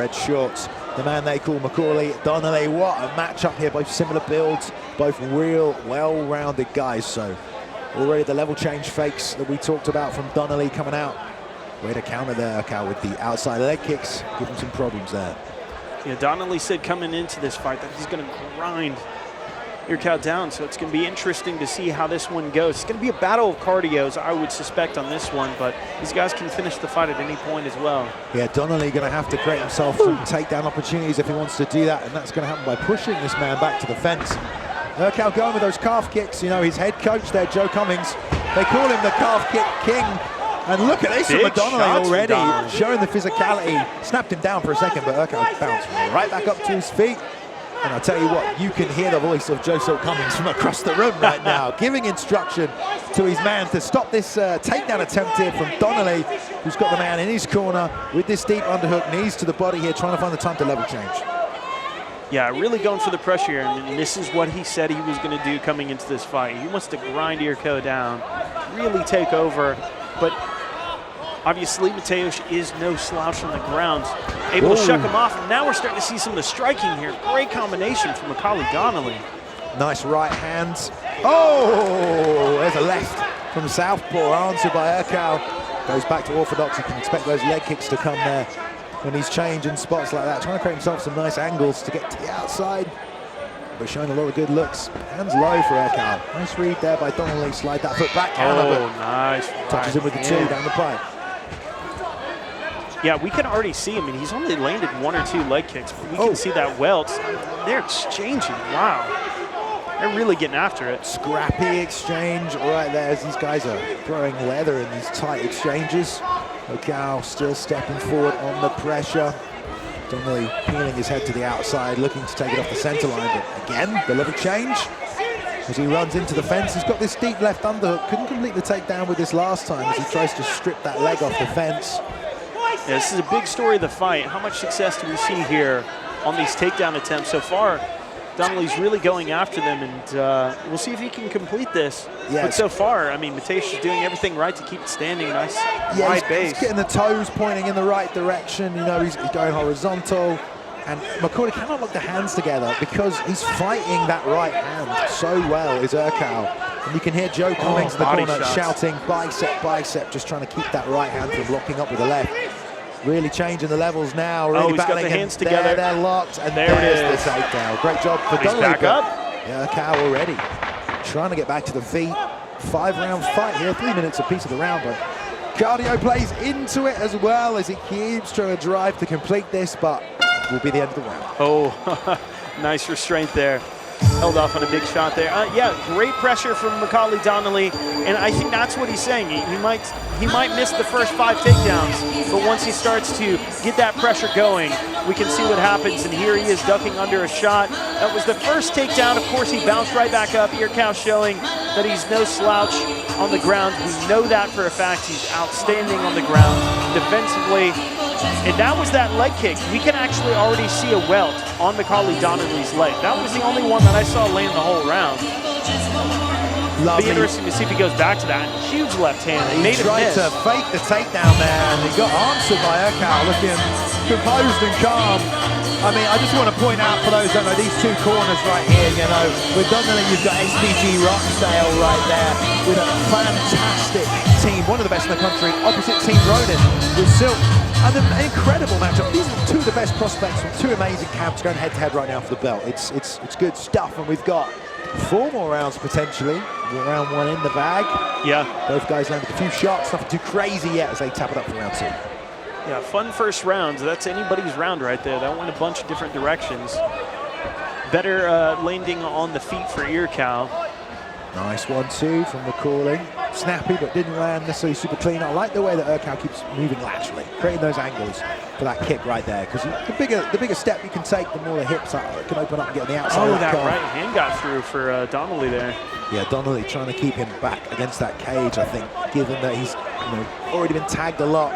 Red shorts, the man they call Macaulay, Donnelly. What a matchup here, both similar builds, both real well-rounded guys. So already the level change fakes that we talked about from Donnelly coming out. Way to counter there, Ircow, with the outside leg kicks, give him some problems there. Yeah, Donnelly said coming into this fight that he's going to grind Ircow down, so it's going to be interesting to see how this one goes. It's going to be a battle of cardios, I would suspect, on this one, but these guys can finish the fight at any point as well. Yeah, Donnelly going to have to create himself some takedown opportunities if he wants to do that, and that's going to happen by pushing this man back to the fence. Ircow going with those calf kicks. You know, his head coach there, Joe Cummings, they call him the calf kick king. And look at this from Donnelly already, showing the physicality. Snapped him down for a second, but Ircow bounced right back up to his feet. And I'll tell you what, you can hear the voice of Joe Cummings from across the room right now, giving instruction to his man to stop this takedown attempt here from Donnelly, who's got the man in his corner with this deep underhook, knees to the body here, trying to find the time to level change. Yeah, really going for the pressure here, and this is what he said he was going to do coming into this fight. He wants to grind Ircow down, really take over, but obviously Mateusz is no slouch on the ground, able to shuck him off, and now we're starting to see some of the striking here. Great combination from Macaulay Donnelly. Nice right hand. Oh, there's a left from southpaw, answered by Ircow. Goes back to orthodox. You can expect those leg kicks to come there when he's changing spots like that, trying to create himself some nice angles to get to the outside. But showing a lot of good looks. Hands low for Ircow. Nice read there by Donnelly. Slide that foot back. Nice. Touches him with the two down the pipe. Yeah, we can already see him, and he's only landed 1 or 2 leg kicks, but we can see that welt. They're exchanging. Wow. They're really getting after it. Scrappy exchange right there as these guys are throwing leather in these tight exchanges. Ircow still stepping forward on the pressure. Donnelly peeling his head to the outside, looking to take it off the center line. But again, the level change as he runs into the fence. He's got this deep left underhook. Couldn't complete the takedown with this last time as he tries to strip that leg off the fence. Yeah, this is a big story of the fight. How much success do we see here on these takedown attempts so far? Donnelly's really going after them, and we'll see if he can complete this. Yeah, but so far, I mean, Mateusz is doing everything right to keep it standing. Nice wide base. He's getting the toes pointing in the right direction. You know, he's going horizontal. And Macaulay cannot lock the hands together because he's fighting that right hand so well, is Ircow. And you can hear Joe Cummings in the corner shouting, bicep, bicep, just trying to keep that right hand from locking up with the left. Really changing the levels now. Really he's got the hands together. They're locked, and there's the takedown. Great job for Donnelly. Back up. Ircow already trying to get back to the feet. 5-round fight here, 3 minutes apiece of the round, but cardio plays into it as well as he keeps trying to drive to complete this, but will be the end of the round. Oh, nice restraint there. Held off on a big shot there. Yeah, great pressure from Macaulay Donnelly, and I think that's what he's saying. He might miss the first 5 takedowns, but once he starts to get that pressure going, we can see what happens, and here he is ducking under a shot. That was the first takedown. Of course, he bounced right back up. Ircow showing that he's no slouch on the ground. We know that for a fact. He's outstanding on the ground defensively. And that was that leg kick. We can actually already see a welt on Macaulay Donnelly's leg. That was the only one that I saw land the whole round. It'll be interesting to see if he goes back to that. Huge left hand. He tried to fake the takedown there, and he got answered by Ircow, looking composed and calm. I mean, I just want to point out for those that know these 2 corners right here, you know, with Donnelly you've got SPG Roxdale right there with a fantastic team, one of the best in the country, opposite Team Ronin with Silk. And an incredible matchup. These are 2 of the best prospects from 2 amazing camps going head-to-head right now for the belt. It's good stuff, and we've got 4 more rounds potentially. Round 1 in the bag. Yeah. Both guys landed a few shots, nothing too crazy yet as they tap it up for round 2. Yeah, fun first round. That's anybody's round right there. That went a bunch of different directions. Better landing on the feet for Ircow. Nice 1-2 from Macaulay. Snappy, but didn't land necessarily super clean. I like the way that Ircow keeps moving laterally, creating those angles for that kick right there. Because the bigger step you can take, the more the hips can open up and get on the outside. Oh, that right hand got through for Donnelly there. Yeah, Donnelly trying to keep him back against that cage, I think, given that he's already been tagged a lot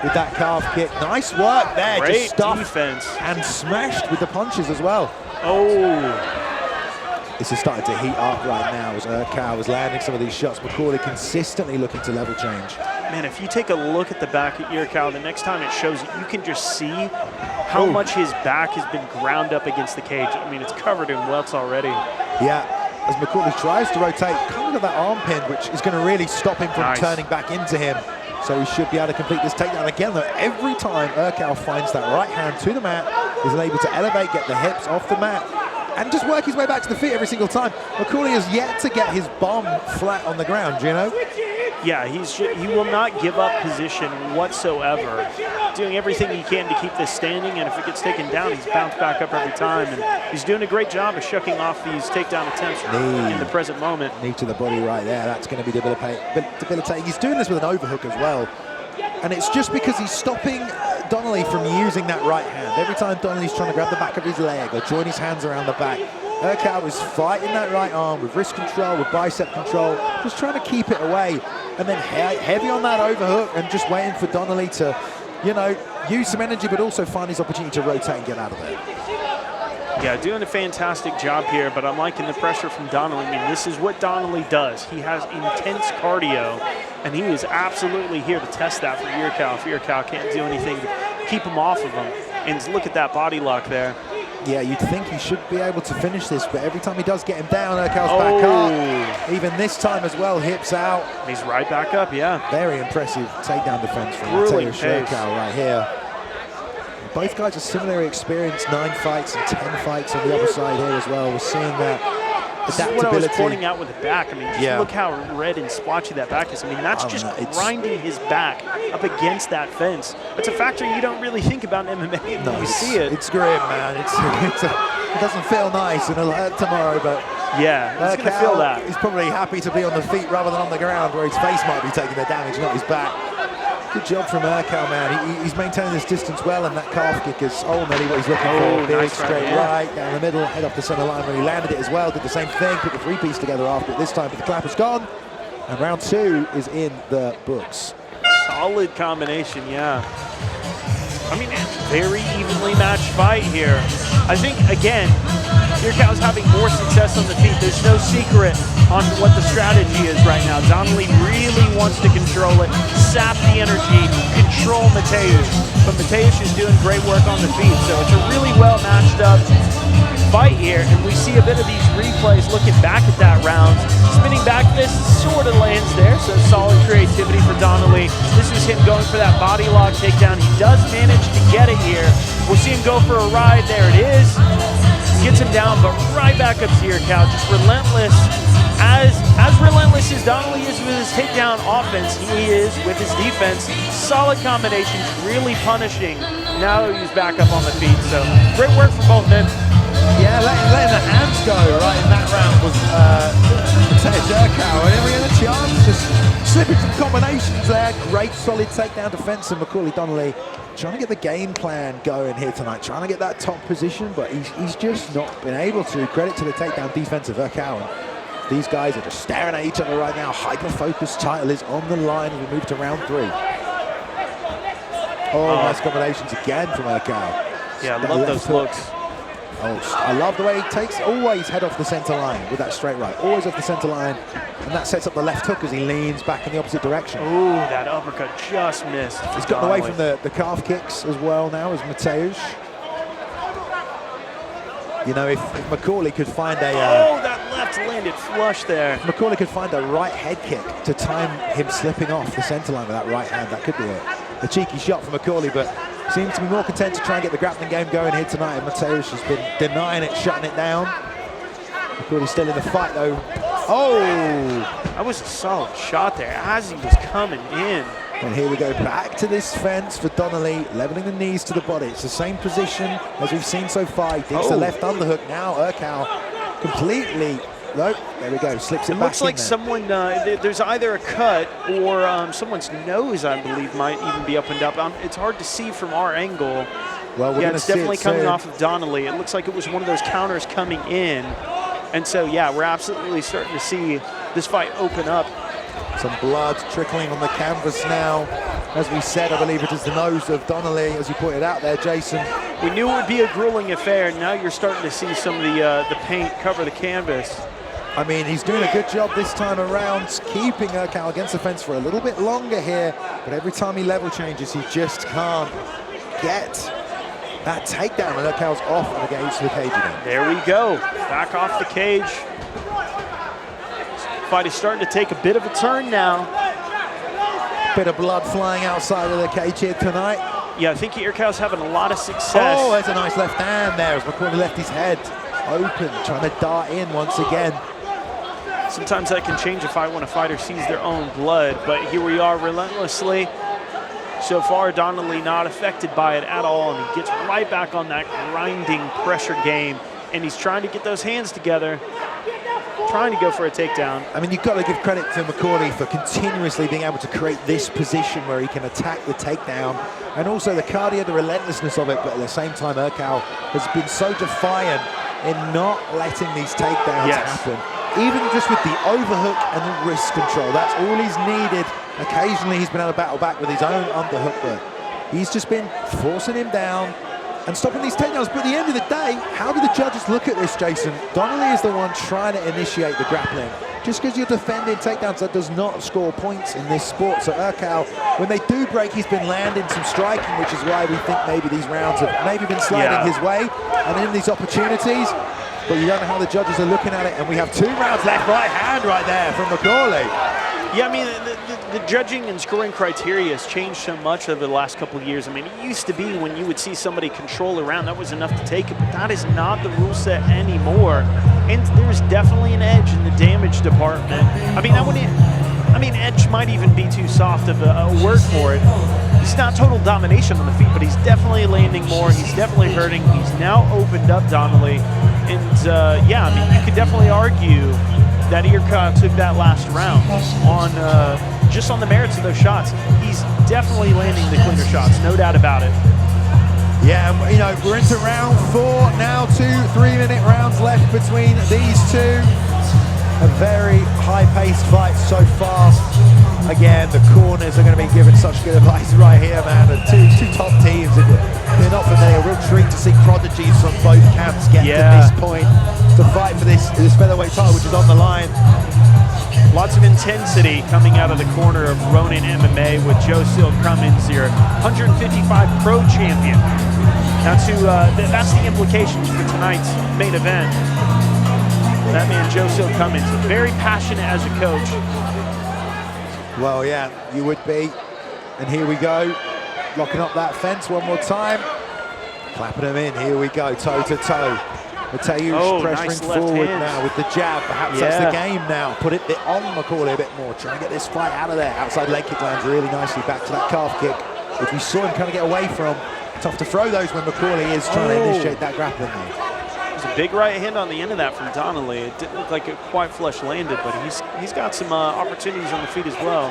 with that calf kick. Nice work there. Great just stuffed defense. And smashed with the punches as well. Oh. This is starting to heat up right now as Ircow is landing some of these shots. Macaulay consistently looking to level change. Man, if you take a look at the back of Ircow, the next time it shows it, you can just see how much his back has been ground up against the cage. I mean, it's covered in welts already. Yeah, as Macaulay tries to rotate, kind of that arm pin, which is going to really stop him from turning back into him. So he should be able to complete this takedown again, though. Every time Ircow finds that right hand to the mat, he's able to elevate, get the hips off the mat, and just work his way back to the feet every single time. Macaulay has yet to get his bum flat on the ground, you know? Yeah, he will not give up position whatsoever. Doing everything he can to keep this standing, and if it gets taken down, he's bounced back up every time. And he's doing a great job of shucking off these takedown attempts in the present moment. Knee to the body right there. That's going to be debilitating. He's doing this with an overhook as well. And it's just because he's stopping Donnelly from using that right hand. Every time Donnelly's trying to grab the back of his leg or join his hands around the back, Ircow is fighting that right arm with wrist control, with bicep control, just trying to keep it away. And then heavy on that overhook and just waiting for Donnelly to, you know, use some energy, but also find his opportunity to rotate and get out of there. Yeah, doing a fantastic job here, but I'm liking the pressure from Donnelly. I mean, this is what Donnelly does. He has intense cardio, and he is absolutely here to test that for Ircow. If Ircow can't do anything to keep him off of him. And look at that body lock there. Yeah, you'd think he should be able to finish this, but every time he does get him down, Ircow's back up. Even this time as well, hips out. He's right back up, yeah. Very impressive takedown defense from Mateusz Ircow right here. Both guys are similarly experienced, 9 fights and 10 fights on the other side here as well. We're seeing that adaptability. This is what I was pointing out with the back. I mean, just look how red and splotchy that back is. I mean, that's just grinding his back up against that fence. It's a factor you don't really think about in MMA when you see it. It's grim, man. It doesn't feel nice, and it'll hurt tomorrow, but yeah, he's going to feel that. He's probably happy to be on the feet rather than on the ground, where his face might be taking the damage, not his back. Good job from Ircow, man. He's maintaining this distance well, and that calf kick is ultimately what he's looking for. Big, straight right, down the middle, head off the center line where he landed it as well. Did the same thing, put the three-piece together after it this time, but the clap is gone. And round 2 is in the books. Solid combination, yeah. I mean, very evenly matched fight here. I think, again, Ircow's having more success on the feet. There's no secret on what the strategy is right now. Donnelly really wants to control it, sap the energy, control Mateusz. But Mateusz is doing great work on the feet, so it's a really well matched up fight here, and we see a bit of these replays looking back at that round. Spinning back fist sort of lands there, so solid creativity for Donnelly. This was him going for that body lock takedown. He does manage to get it here. We'll see him go for a ride. There it is. Gets him down, but right back up to Ircow, just relentless. As relentless as Donnelly is with his takedown offense, he is with his defense. Solid combinations, really punishing. Now he's back up on the feet, so great work from both men. Yeah, letting the hands go right in that round was Mateusz Ircow, and every other chance, just slipping some combinations there. Great solid takedown defense, and Macaulay Donnelly trying to get the game plan going here tonight, trying to get that top position, but he's just not been able to. Credit to the takedown defense of Ircow. These guys are just staring at each other right now. Hyper-focused title is on the line as we move to round 3. Oh, nice combinations again from Ircow. Yeah, I love those looks. Oh, I love the way he takes, always head off the center line with that straight right. Always off the center line. And that sets up the left hook as he leans back in the opposite direction. Ooh, that uppercut just missed. He's gotten away from the calf kicks as well now as Mateusz. You know, if Macaulay could find a... oh, that left landed flush there. If Macaulay could find a right head kick to time him slipping off the center line with that right hand, that could be a cheeky shot for Macaulay, but seems to be more content to try and get the grappling game going here tonight. And Mateusz has been denying it, shutting it down. Macaulay's still in the fight, though. Oh! That was a solid shot there as he was coming in. And here we go, back to this fence for Donnelly, leveling the knees to the body. It's the same position as we've seen so far. He digs the left underhook. Now Ircow completely, nope, there we go, slips it back in. It looks like someone, there's either a cut or someone's nose, I believe, might even be up and up. It's hard to see from our angle. Well, yeah, it's definitely coming off of Donnelly. It looks like it was one of those counters coming in. And so, yeah, we're absolutely starting to see this fight open up. Some blood trickling on the canvas now. As we said, I believe it is the nose of Donnelly, as you pointed out there, Jason. We knew it would be a grueling affair. Now you're starting to see some of the paint cover the canvas. I mean, he's doing a good job this time around, keeping Ircow against the fence for a little bit longer here. But every time he level changes, he just can't get that takedown, and Ircow's off and against the cage again. There we go. Back off the cage. Fight is starting to take a bit of a turn now. Bit of blood flying outside of the cage here tonight. Yeah, I think Ircow's having a lot of success. Oh, there's a nice left hand there as Macaulay left his head open, trying to dart in once again. Sometimes that can change a fight when a fighter sees their own blood, but here we are relentlessly. So far, Donnelly not affected by it at all, and he gets right back on that grinding pressure game, and he's trying to get those hands together, trying to go for a takedown. I mean, you've got to give credit to Macaulay for continuously being able to create this position where he can attack the takedown, and also the cardio, the relentlessness of it, but at the same time, Ircow has been so defiant in not letting these takedowns happen. Even just with the overhook and the wrist control, that's all he's needed. Occasionally he's been able to battle back with his own underhook, but he's just been forcing him down and stopping these takedowns. But at the end of the day, how do the judges look at this, Jason? Donnelly is the one trying to initiate the grappling. Just because you're defending takedowns, that does not score points in this sport. So Ircow, when they do break, he's been landing some striking, which is why we think maybe these rounds have maybe been sliding his way and in these opportunities. But you don't know how the judges are looking at it, and we have 2 rounds left. Right hand right there from Macaulay. Yeah, I mean, the judging and scoring criteria has changed so much over the last couple of years. I mean, it used to be when you would see somebody control a round, that was enough to take it, but that is not the rule set anymore. And there's definitely an edge in the damage department. I mean, edge might even be too soft of a word for it. He's not total domination on the feet, but he's definitely landing more. He's definitely hurting. He's now opened up Donnelly. And yeah, I mean, you could definitely argue that Ircow took that last round on just on the merits of those shots. He's definitely landing the cleaner shots, no doubt about it. Yeah, you know, we're into round 4 now. 2 3-minute rounds left between these two. A very high-paced fight so far. Again, the corners are going to be given such good advice right here, man. The two top teams, if they're not familiar, a real treat to see prodigies from both camps get to this point to fight for this featherweight title, which is on the line. Lots of intensity coming out of the corner of Ronin MMA with Joe Seal Cummins, your 155 pro champion. That's the implications for tonight's main event. That man, Joe Seal Cummins, very passionate as a coach. Well, yeah, you would be. And here we go, locking up that fence one more time. Clapping him in, here we go, toe to toe. Mateusz pressuring forward now with the jab. Perhaps that's the game now. Put it on Macaulay a bit more. Try and get this fight out of there. Outside leg kick lands really nicely. Back to that calf kick, which we saw him kind of get away from. Tough to throw those when Macaulay is trying to initiate that grappling though. There's a big right hand on the end of that from Donnelly. It didn't look like it quite flush landed, but he's got some opportunities on the feet as well.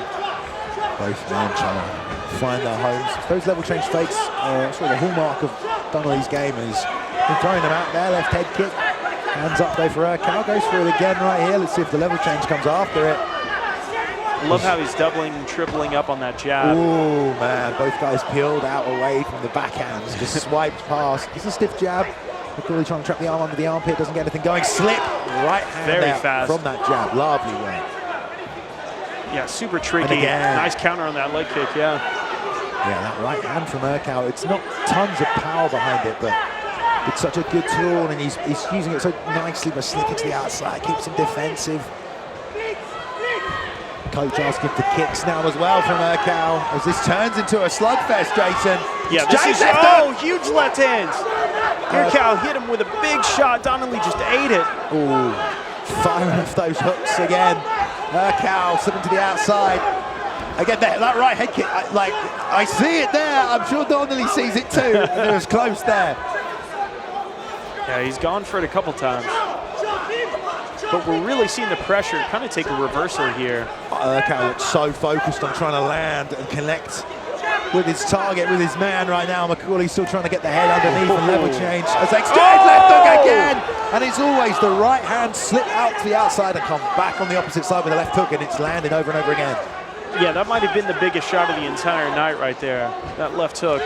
Both men trying to find their homes. Those level change fakes are sort of the hallmark of Donnelly's game. He's been throwing them out there. Left head kick. Hands up though for Ircow. Goes for it again right here. Let's see if the level change comes after it. I love how he's doubling and tripling up on that jab. Oh man, both guys peeled out away from the backhands. Just swiped past. It's a stiff jab. Macaulay trying to trap the arm under the armpit. Doesn't get anything going. Slip. Right hand very out fast from that jab. Lovely way. Yeah, super tricky. Nice counter on that leg kick, Yeah, that right hand from Ircow. It's not tons of power behind it, but it's such a good tool, and he's using it so nicely, but slipping to the outside, keeps him defensive. Coach asking for kicks now as well from Ircow, as this turns into a slugfest, Jason. Yeah, this is, huge left hands. Ircow hit him with a big shot. Donnelly just ate it. Ooh, firing off those hooks again. Ircow slipping to the outside. Again, that right head kick, I see it there. I'm sure Donnelly sees it too, and it was close there. Yeah, he's gone for it a couple times. But we're really seeing the pressure kind of take a reversal here. Ircow looks so focused on trying to land and connect with his target, with his man right now. Macaulay's still trying to get the head underneath and level change. As they exchange left hook again. And it's always the right hand slip out to the outside and come back on the opposite side with a left hook, and it's landed over and over again. Yeah, that might have been the biggest shot of the entire night right there. That left hook.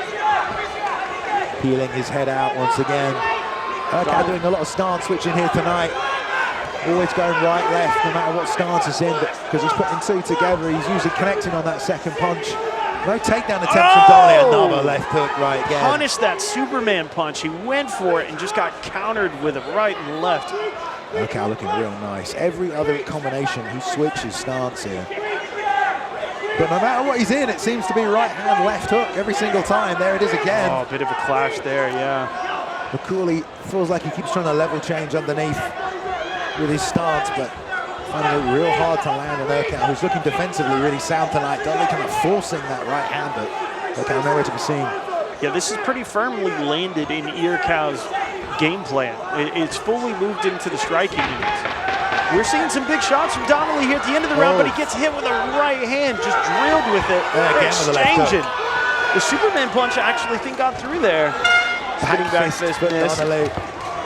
Peeling his head out once again. Ircow doing a lot of stance switching here tonight. Always going right, left, no matter what stance he's in, but because he's putting two together, he's usually connecting on that second punch. No takedown attempts from Donnelly. Another left hook right again. Punished that Superman punch. He went for it and just got countered with a right and left. Ircow looking real nice. Every other combination, he switches stance here. But no matter what he's in, it seems to be right hand, left hook every single time. There it is again. Oh, a bit of a clash there, yeah. Macaulay feels like he keeps trying to level change underneath with his stance, but finding it real hard to land on Ircow, who's looking defensively really sound tonight. Donnelly kind of forcing that right hand, but Ircow nowhere to be seen. Yeah, this is pretty firmly landed in Ircow's game plan. It's fully moved into the striking units. We're seeing some big shots from Donnelly here at the end of the round, but he gets hit with a right hand, just drilled with it. They're exchanging. The Superman punch I actually think got through there. Back fist, but Donnelly.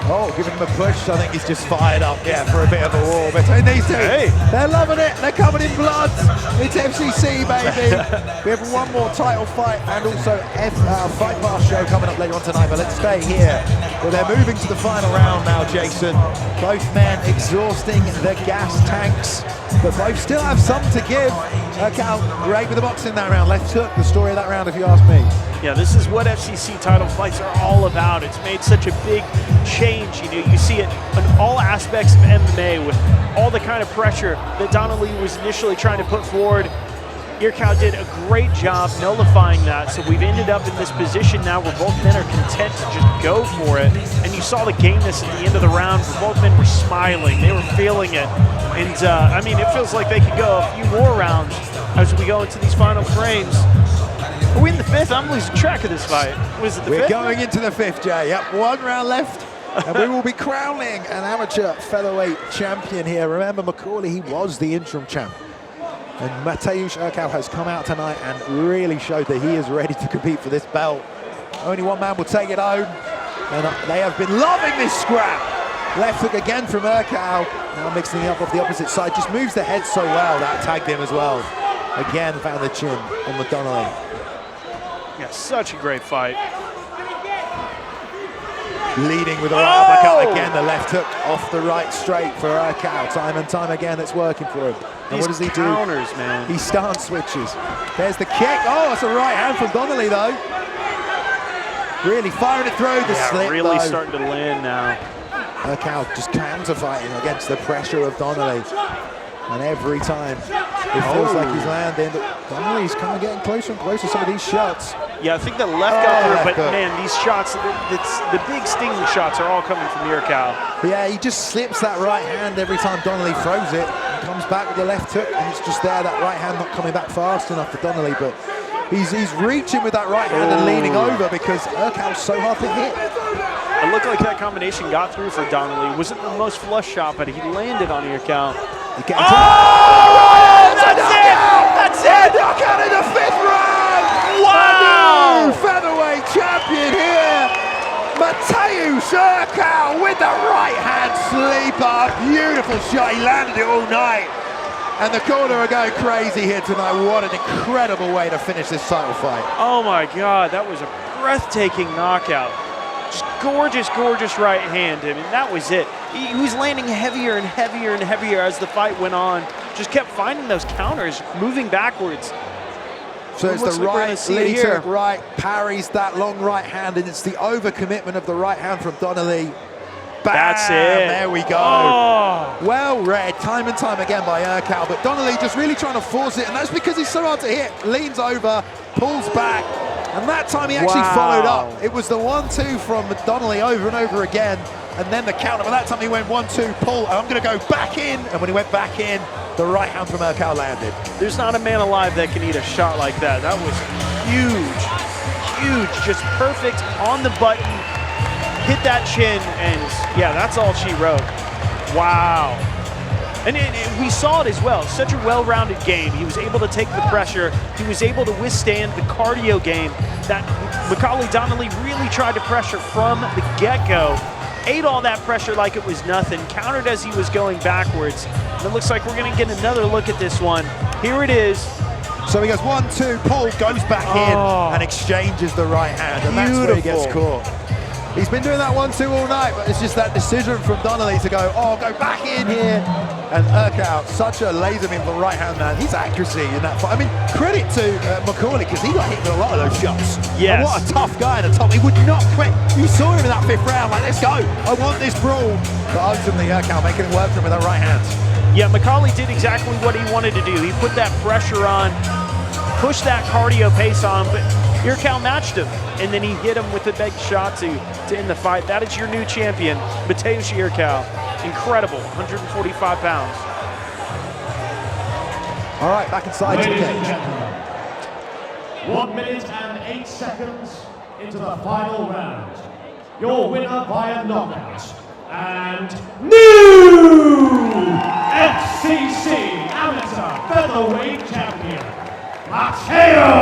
Oh, giving him a push. I think he's just fired up, for a bit of a war between these two. Hey. They're loving it. They're covered in blood. It's FCC, baby. We have one more title fight and also Fight Pass show coming up later on tonight, but let's stay here. Well, they're moving to the final round now, Jason. Both men exhausting the gas tanks, but both still have some to give. Ircow, great with the boxing that round. Let's hook the story of that round, if you ask me. Yeah, this is what FCC title fights are all about. It's made such a big change. You see it in all aspects of MMA with all the kind of pressure that Donnelly was initially trying to put forward. Ircow did a great job nullifying that, so we've ended up in this position now where both men are content to just go for it. And you saw the gameness at the end of the round where both men were smiling, they were feeling it. And I mean, it feels like they could go a few more rounds as we go into these final frames. Are we in the fifth? I'm losing track of this fight. Was it the fifth? We're going into the fifth, Jay. Yep, one round left. And we will be crowning an amateur featherweight champion here. Remember, Macaulay, he was the interim champ. And Mateusz Ircow has come out tonight and really showed that he is ready to compete for this belt. Only one man will take it home. And they have been loving this scrap. Left hook again from Ircow. Now mixing it up off the opposite side. Just moves the head so well. That tagged him as well. Again, found the chin on the Donnelly. Yeah, such a great fight. Leading with a right uppercut again, the left hook off the right straight for Ircow. Time and time again, it's working for him. And what does he do? Counters, man. He stance switches. There's the kick. Oh, that's a right hand from Donnelly, though. Really firing it through the slip, really though. starting to land now. Ircow just counter-fighting against the pressure of Donnelly. And every time it feels like he's landing, Donnelly's kind of getting closer and closer to some of these shots. Yeah, I think the left got through, but man, these shots, the big stinging shots are all coming from Ircow. Yeah, he just slips that right hand every time Donnelly throws it, and comes back with the left hook, and it's just there, that right hand not coming back fast enough for Donnelly, but he's reaching with that right hand and leaning over because Ircow's so hard to hit. It looked like that combination got through for Donnelly. It wasn't the most flush shot, but he landed on Ircow. That's it! That's it! Knockout in the fifth round! Wow! A new featherweight champion here! Mateusz Ircow with the right hand sleeper. Beautiful shot, he landed it all night. And the corner are going crazy here tonight. What an incredible way to finish this title fight. Oh my God, that was a breathtaking knockout. Just gorgeous, gorgeous right hand. I mean, that was it. He was landing heavier and heavier and heavier as the fight went on. Just kept finding those counters, moving backwards. So it's the right lead hook, right, parries that long right hand, and it's the overcommitment of the right hand from Donnelly. Bam! That's it. There we go. Oh. Well read, time and time again by Ircow, but Donnelly just really trying to force it, and that's because he's so hard to hit. Leans over, pulls back, and that time he actually followed up. It was the 1-2 from Donnelly over and over again, and then the counter, but that time he went 1-2, pull, and I'm going to go back in, and when he went back in, the right hand from Ircow landed. There's not a man alive that can eat a shot like that. That was huge, huge, just perfect on the button. Hit that chin, and yeah, that's all she wrote. Wow. And we saw it as well. Such a well-rounded game. He was able to take the pressure. He was able to withstand the cardio game that Macaulay Donnelly really tried to pressure from the get-go. Ate all that pressure like it was nothing. Countered as he was going backwards. And it looks like we're going to get another look at this one. Here it is. So he goes 1-2, pull, goes back in, and exchanges the right hand, and that's where he gets caught. He's been doing that 1-2 all night, but it's just that decision from Donnelly to go, oh, go back in here. And Ircow, such a laser beam for the right hand man. His accuracy in that fight. I mean, credit to Macaulay, because he got hit with a lot of those shots. Yes. And what a tough guy in the top. He would not quit. You saw him in that 5th round, like, let's go. I want this brawl. But ultimately, Ircow making it work for him with that right hand. Yeah, Macaulay did exactly what he wanted to do. He put that pressure on, pushed that cardio pace on, but Ircow matched him, and then he hit him with a big shot to end the fight. That is your new champion, Mateusz Ircow. Incredible, 145 pounds. All right, back inside to the cage. 1 minute and 8 seconds into the final round. Your winner via knockout and new FCC Amateur Featherweight Champion, Mateusz